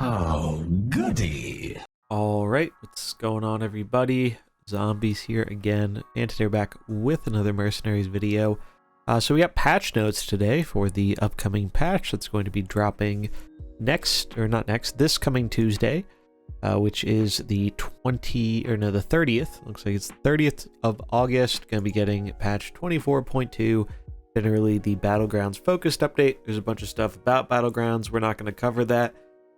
Oh, goody. All right, what's going on, everybody? Zombies here again, and today we're back with another Mercenaries video. So we got patch notes today for the upcoming patch that's going to be dropping this coming Tuesday, which is the 30th. Looks like it's the 30th of August. Going to be getting patch 24.2. Generally, the Battlegrounds focused update. There's a bunch of stuff about Battlegrounds. We're not going to cover that.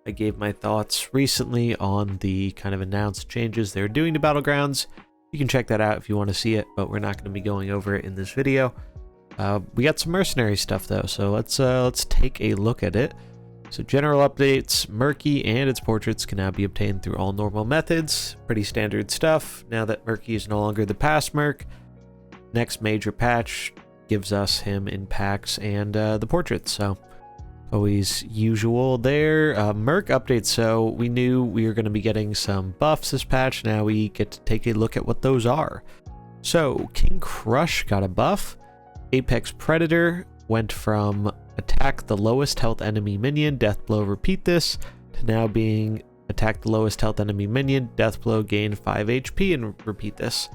I gave my thoughts recently on the kind of announced changes they're doing to Battlegrounds. You can check that out if you want to see it, but we're not going to be going over it in this video. We got some mercenary stuff though, so let's take a look at it. So general updates: Murky and its portraits can now be obtained through all normal methods. Pretty standard stuff now that Murky is no longer the past Merc. Next major patch gives us him in packs and the portraits, so always usual there. Merc updates, so we knew we were going to be getting some buffs this patch. Now we get to take a look at what those are. So King Crush got a buff. Apex Predator went from attack the lowest health enemy minion, death blow repeat this, to now being attack the lowest health enemy minion, death blow gain 5 HP and repeat this.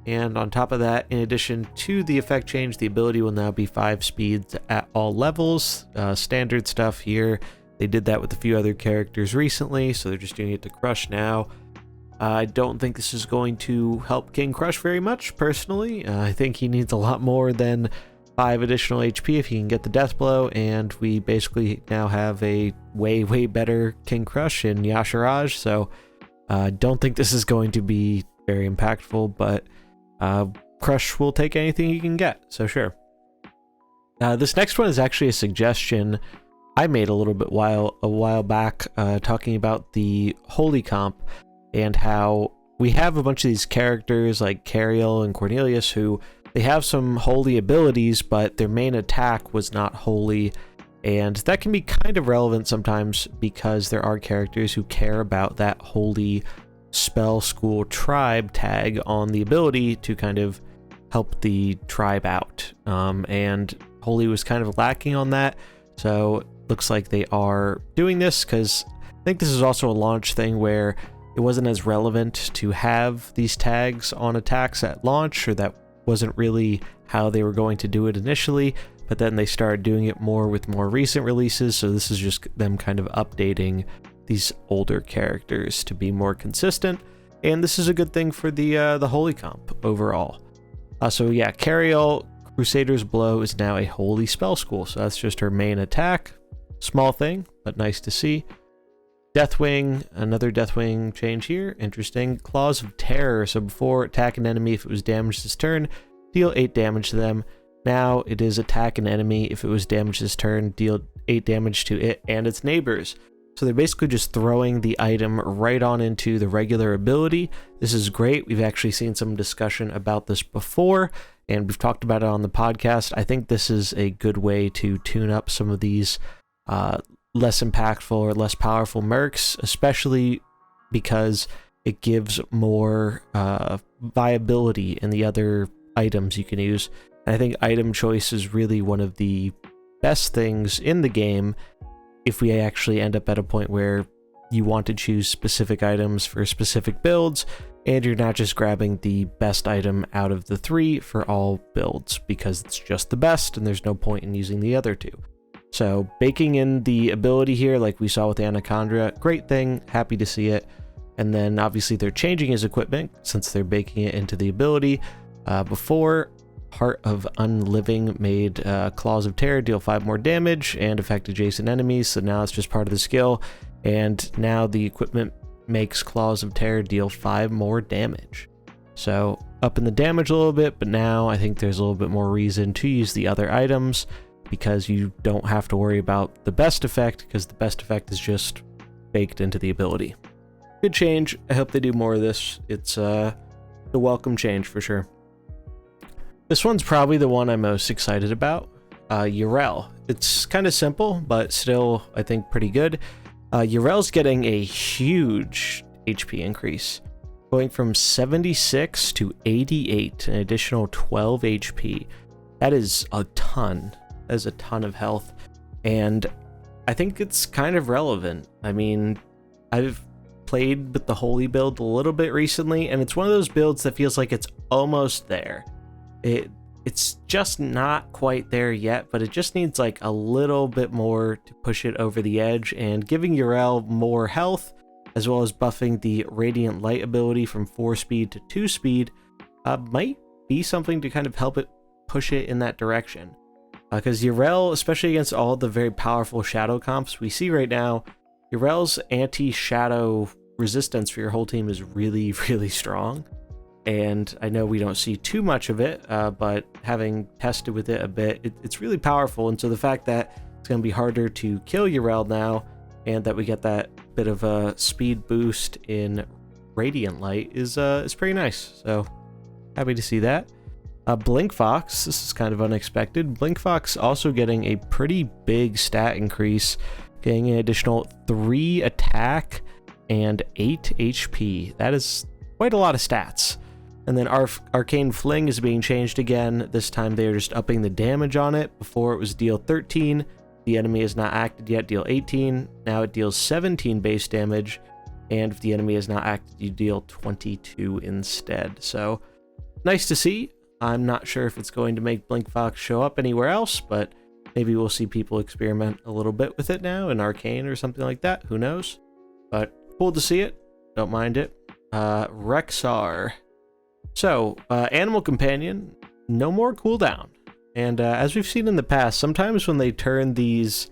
And on top of that, in addition to the effect change, the ability will now be 5 speeds at all levels. Standard stuff here. They did that with a few other characters recently, so they're just doing it to Crush now. I don't think this is going to help King Crush very much, personally. I think he needs a lot more than 5 additional HP if he can get the death blow, and we basically now have a way better King Crush in Yasharaj, so I don't think this is going to be very impactful, but Crush will take anything he can get, so sure. This next one is actually a suggestion I made a while back, talking about the Holy Comp and how we have a bunch of these characters like Cariel and Cornelius who they have some holy abilities, but their main attack was not holy, and that can be kind of relevant sometimes because there are characters who care about that holy spell school tribe tag on the ability to kind of help the tribe out, and holy was kind of lacking on that, so looks like they are doing this, because I think this is also a launch thing where it wasn't as relevant to have these tags on attacks at launch, or that wasn't really how they were going to do it initially, but then they started doing it more with more recent releases, so this is just them kind of updating these older characters to be more consistent, and this is a good thing for the Holy Comp overall. So yeah, Cariel, Crusader's Blow is now a holy spell school, so that's just her main attack. Small thing, but nice to see. Deathwing, another Deathwing change here, interesting. Claws of Terror, so before attack an enemy if it was damaged this turn, deal 8 damage to them. Now it is attack an enemy if it was damaged this turn, deal 8 damage to it and its neighbors. So they're basically just throwing the item right on into the regular ability. This is great. We've actually seen some discussion about this before, and we've talked about it on the podcast. I think this is a good way to tune up some of these less impactful or less powerful mercs, especially because it gives more viability in the other items you can use. And I think item choice is really one of the best things in the game if we actually end up at a point where you want to choose specific items for specific builds, and you're not just grabbing the best item out of the 3 for all builds, because it's just the best and there's no point in using the other 2. So baking in the ability here, like we saw with Anaconda, great thing, happy to see it. And then obviously they're changing his equipment since they're baking it into the ability. Before, Heart of Unliving made Claws of Terror deal 5 more damage and affect adjacent enemies, so now it's just part of the skill, and now the equipment makes Claws of Terror deal 5 more damage. So up in the damage a little bit, but now I think there's a little bit more reason to use the other items, because you don't have to worry about the best effect, because the best effect is just baked into the ability. Good change. I hope they do more of this. It's a welcome change for sure. This one's probably the one I'm most excited about. Yrel. It's kind of simple, but still, I think, pretty good. Yrel's getting a huge HP increase, going from 76 to 88, an additional 12 HP. That is a ton. That is a ton of health, and I think it's kind of relevant. I mean, I've played with the Holy build a little bit recently, and it's one of those builds that feels like it's almost there. It's just not quite there yet, but it just needs like a little bit more to push it over the edge, and giving Yrel more health, as well as buffing the Radiant Light ability from 4 speed to 2 speed, might be something to kind of help it push it in that direction. Because Yrel, especially against all the very powerful shadow comps we see right now, Yrel's anti-shadow resistance for your whole team is really, really strong. And I know we don't see too much of it, but having tested with it a bit, it's really powerful. And so the fact that it's going to be harder to kill Yrel now, and that we get that bit of a speed boost in Radiant Light is pretty nice. So happy to see that. Blinkfox, this is kind of unexpected. Blinkfox also getting a pretty big stat increase, getting an additional 3 attack and 8 HP. That is quite a lot of stats. And then Arcane Fling is being changed again. This time they are just upping the damage on it. Before it was deal 13. The enemy is not acted yet, deal 18. Now it deals 17 base damage. And if the enemy is not acted, you deal 22 instead. So nice to see. I'm not sure if it's going to make Blinkfox show up anywhere else, but maybe we'll see people experiment a little bit with it now in Arcane or something like that. Who knows? But cool to see it. Don't mind it. Rexxar. So, Animal Companion, no more cooldown. And as we've seen in the past, sometimes when they turn these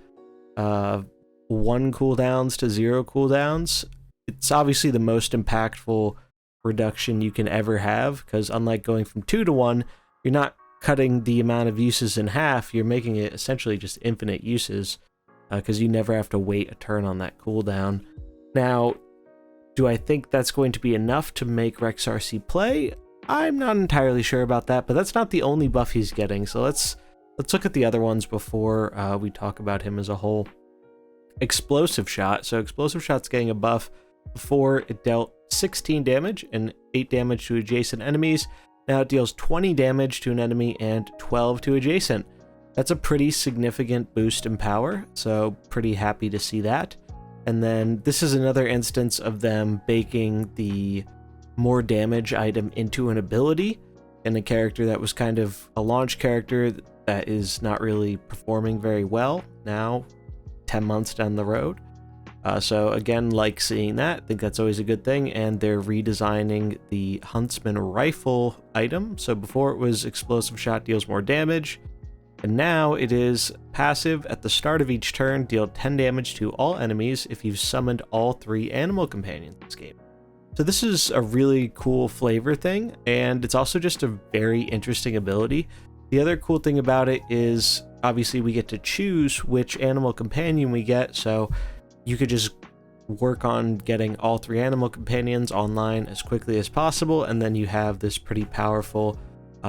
1 cooldowns to 0 cooldowns, it's obviously the most impactful reduction you can ever have, because unlike going from 2 to 1, you're not cutting the amount of uses in half, you're making it essentially just infinite uses, because you never have to wait a turn on that cooldown. Now, do I think that's going to be enough to make Rexxar see play? I'm not entirely sure about that, but that's not the only buff he's getting, so let's look at the other ones before we talk about him as a whole. Explosive Shot. So Explosive Shot's getting a buff. Before, it dealt 16 damage and 8 damage to adjacent enemies. Now it deals 20 damage to an enemy and 12 to adjacent. That's a pretty significant boost in power, so pretty happy to see that. And then this is another instance of them baking the more damage item into an ability, and a character that was kind of a launch character that is not really performing very well now, 10 months down the road. So again, like seeing that, I think that's always a good thing. And they're redesigning the Huntsman Rifle item. So before it was Explosive Shot deals more damage, and now it is passive at the start of each turn, deal 10 damage to all enemies if you've summoned all 3 animal companions this game. So this is a really cool flavor thing, and it's also just a very interesting ability. The other cool thing about it is obviously we get to choose which animal companion we get, so you could just work on getting all 3 animal companions online as quickly as possible, and then you have this pretty powerful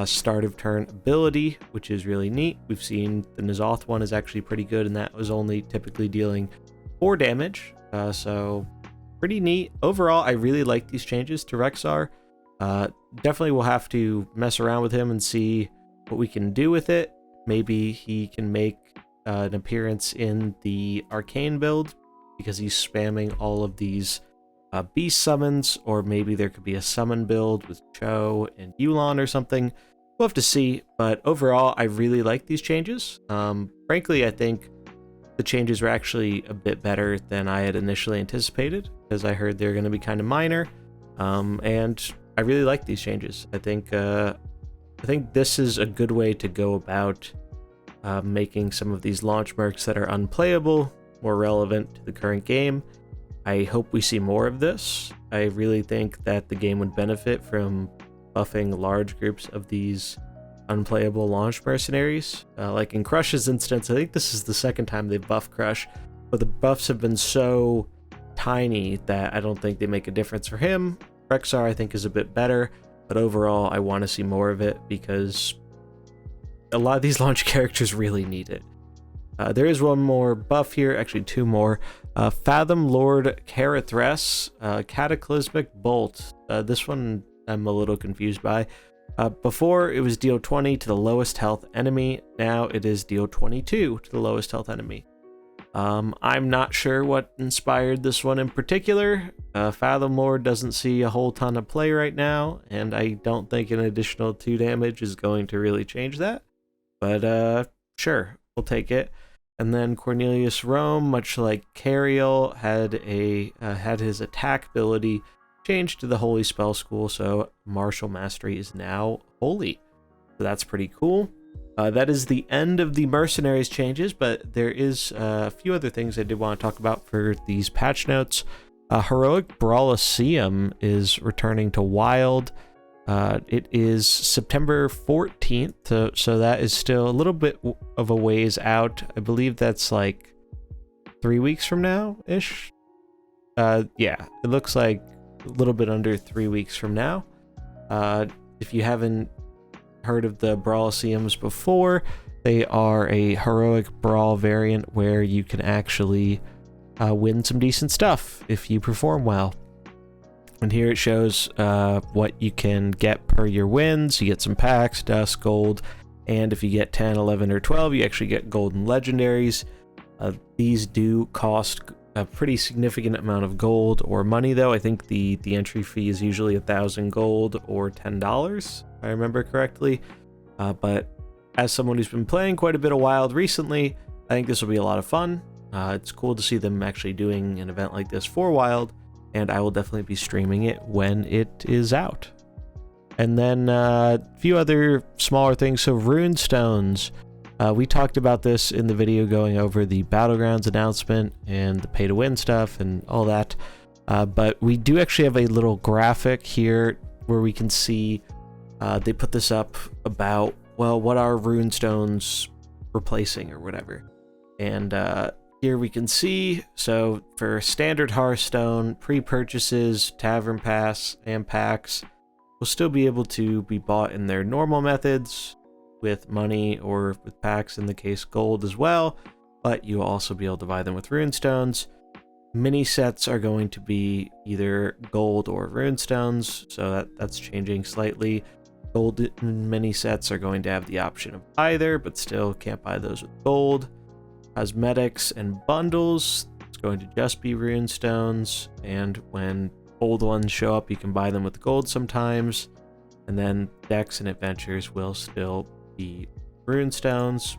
start of turn ability, which is really neat. We've seen the N'Zoth one is actually pretty good, and that was only typically dealing 4 damage, so pretty neat. Overall, I really like these changes to Rexxar. Definitely will have to mess around with him and see what we can do with it. Maybe he can make an appearance in the Arcane build, because he's spamming all of these beast summons, or maybe there could be a summon build with Cho and Yulon or something. We'll have to see, but overall, I really like these changes. Frankly, I think the changes were actually a bit better than I had initially anticipated, because I heard they're going to be kind of minor, and I really like these changes. I think this is a good way to go about making some of these launch mercs that are unplayable more relevant to the current game. I hope we see more of this. I really think that the game would benefit from buffing large groups of these unplayable launch mercenaries. Like in Crush's instance, I think this is the second time they've buffed Crush, but the buffs have been so tiny that I don't think they make a difference for him. Rexxar, I think, is a bit better, but overall, I want to see more of it, because a lot of these launch characters really need it. There is one more buff here, actually 2 more. Fathom Lord Carathress, Cataclysmic Bolt. This one I'm a little confused by. Before, it was deal 20 to the lowest health enemy. Now it is deal 22 to the lowest health enemy. I'm not sure what inspired this one in particular. Fathom Lord doesn't see a whole ton of play right now, and I don't think an additional 2 damage is going to really change that. But sure, we'll take it. And then Cornelius Rome, much like Cariel, had his attack ability changed to the Holy Spell School, so Martial Mastery is now Holy. So that's pretty cool. That is the end of the Mercenaries changes, but there is a few other things I did want to talk about for these patch notes. Heroic Brawliseum is returning to Wild. It is September 14th, so that is still a little bit of a ways out. I believe that's like 3 weeks from now-ish. Yeah, it looks like a little bit under 3 weeks from now. If you haven't heard of the Brawliseums before, they are a heroic brawl variant where you can actually win some decent stuff if you perform well. And here it shows what you can get per your wins. You get some packs, dust, gold, and if you get 10, 11, or 12, you actually get golden legendaries. These do cost a pretty significant amount of gold or money, though. I think the entry fee is usually 1,000 gold or $10, if I remember correctly. But as someone who's been playing quite a bit of Wild recently, I think this will be a lot of fun. It's cool to see them actually doing an event like this for Wild, and I will definitely be streaming it when it is out. And then a few other smaller things. So Runestones. We talked about this in the video going over the Battlegrounds announcement and the pay-to-win stuff and all that. But we do actually have a little graphic here where we can see they put this up about, well, what are Runestones replacing or whatever. And here we can see, so for standard Hearthstone, pre-purchases, Tavern Pass, and packs will still be able to be bought in their normal methods with money or with packs, in the case gold as well, but you'll also be able to buy them with Runestones. Mini sets are going to be either gold or Runestones, so that's changing slightly. Gold mini sets are going to have the option of either, but still can't buy those with gold. Cosmetics and bundles, it's going to just be Runestones, and when old ones show up, you can buy them with gold sometimes. And then decks and adventures will still be Runestones.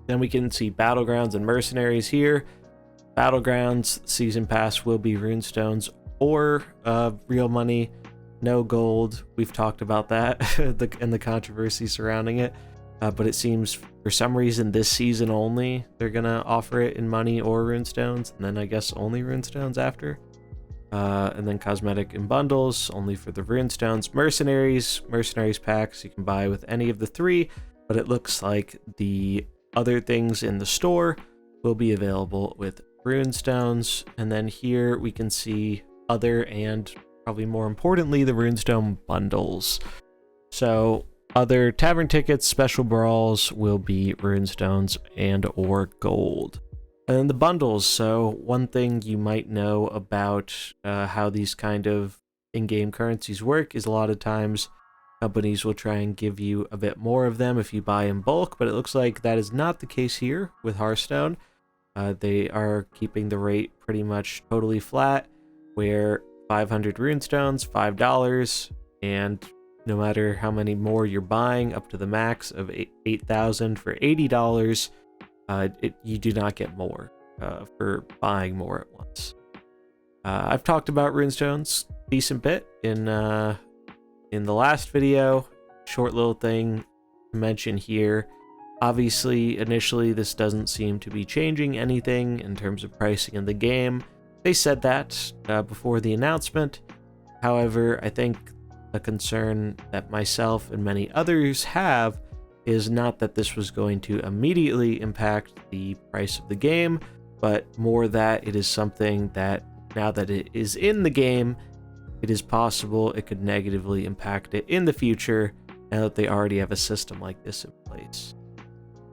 Then we can see Battlegrounds and Mercenaries here. Battlegrounds Season Pass will be Runestones or real money, no gold. We've talked about that and the controversy surrounding it. But it seems for some reason this season only they're gonna offer it in money or Runestones, and then I guess only Runestones after. And then cosmetic and bundles only for the Runestones. Mercenaries packs you can buy with any of the 3, but it looks like the other things in the store will be available with Runestones. And then here we can see other, and probably more importantly, the Runestone bundles. So other tavern tickets, special brawls will be Runestones and or gold. And then the bundles. So one thing you might know about how these kind of in-game currencies work is a lot of times companies will try and give you a bit more of them if you buy in bulk, but it looks like that is not the case here with Hearthstone. They are keeping the rate pretty much totally flat, where 500 Runestones, $5, and no matter how many more you're buying, up to the max of 8,000 for $80, you do not get more for buying more at once. I've talked about Runestones a decent bit in the last video. Short little thing to mention here. Obviously, initially, this doesn't seem to be changing anything in terms of pricing in the game. They said that before the announcement. However, I think a concern that myself and many others have is not that this was going to immediately impact the price of the game, but more that it is something that now that it is in the game, it is possible it could negatively impact it in the future now that they already have a system like this in place.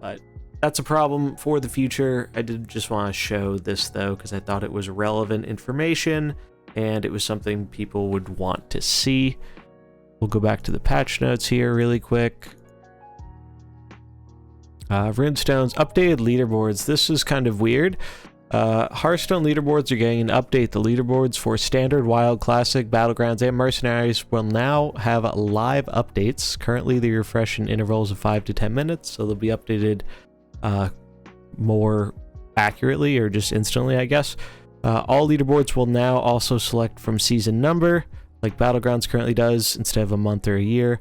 But that's a problem for the future. I did just want to show this though, because I thought it was relevant information and it was something people would want to see. We'll go back to the patch notes here really quick. Runestones, updated leaderboards. This is kind of weird. Hearthstone leaderboards are getting an update. The leaderboards for Standard, Wild, Classic, Battlegrounds, and Mercenaries will now have live updates. Currently, they refresh in intervals of 5 to 10 minutes, so they'll be updated more accurately or just instantly, I guess. All leaderboards will now also select from season number, like Battlegrounds currently does, instead of a month or a year.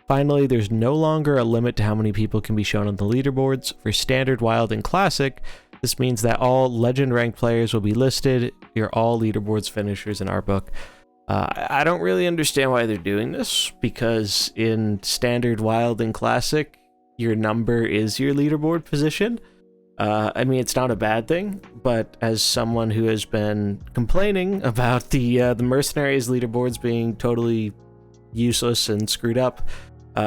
Finally, there's no longer a limit to how many people can be shown on the leaderboards. For Standard, Wild, and Classic, this means that all Legend ranked players will be listed. You're all leaderboards finishers in our book. I don't really understand why they're doing this, because in Standard, Wild, and Classic, your number is your leaderboard position. I mean, it's not a bad thing, but as someone who has been complaining about the Mercenaries leaderboards being totally useless and screwed up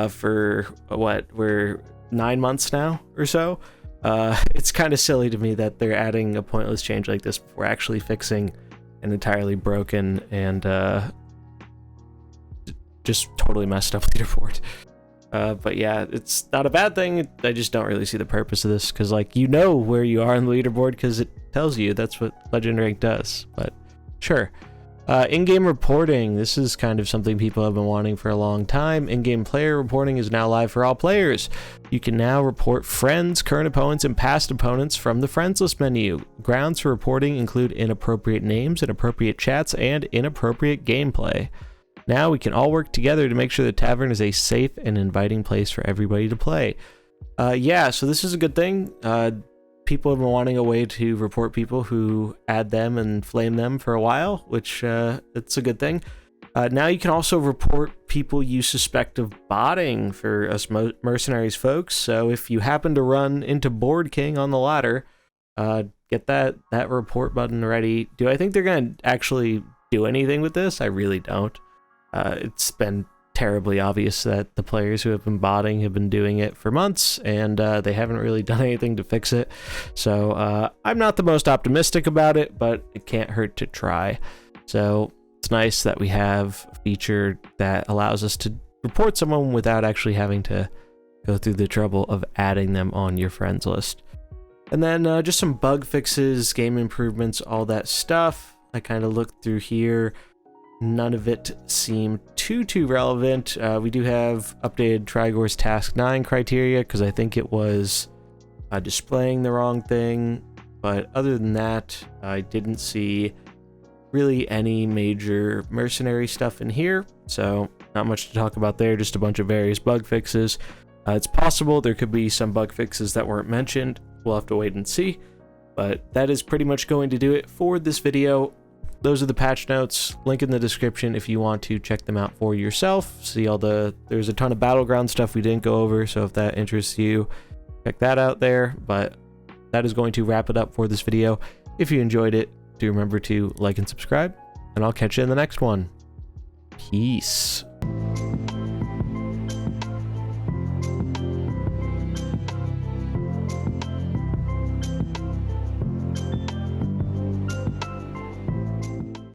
for what, we're 9 months now or so, it's kind of silly to me that they're adding a pointless change like this before actually fixing an entirely broken and just totally messed up leaderboard. But yeah, it's not a bad thing. I just don't really see the purpose of this, because like, you know where you are on the leaderboard because it tells you. That's what Legend Rank does, but sure. In-game reporting. This is kind of something people have been wanting for a long time. In-game player reporting is now live for all players. You can now report friends, current opponents, and past opponents from the friends list menu. Grounds for reporting include inappropriate names, inappropriate chats, and inappropriate gameplay. Now we can all work together to make sure the tavern is a safe and inviting place for everybody to play. Yeah, so this is a good thing. People have been wanting a way to report people who add them and flame them for a while, which it's a good thing. Now you can also report people you suspect of botting for us Mercenaries folks. So if you happen to run into Board King on the ladder, get that report button ready. Do I think they're going to actually do anything with this? I really don't. It's been terribly obvious that the players who have been botting have been doing it for months, and they haven't really done anything to fix it. So I'm not the most optimistic about it, but it can't hurt to try. So it's nice that we have a feature that allows us to report someone without actually having to go through the trouble of adding them on your friends list. And then just some bug fixes, game improvements, all that stuff. I kind of looked through here. None of it seemed too relevant. We do have updated Trigor's Task 9 criteria, because I think it was displaying the wrong thing. But other than that, I didn't see really any major mercenary stuff in here. So not much to talk about there, just a bunch of various bug fixes. It's possible there could be some bug fixes that weren't mentioned. We'll have to wait and see. But that is pretty much going to do it for this video. Those are the patch notes. Link in the description if you want to check them out for yourself. See there's a ton of Battleground stuff we didn't go over, so if that interests you, check that out there. But that is going to wrap it up for this video. If you enjoyed it, do remember to like and subscribe, and I'll catch you in the next one. Peace.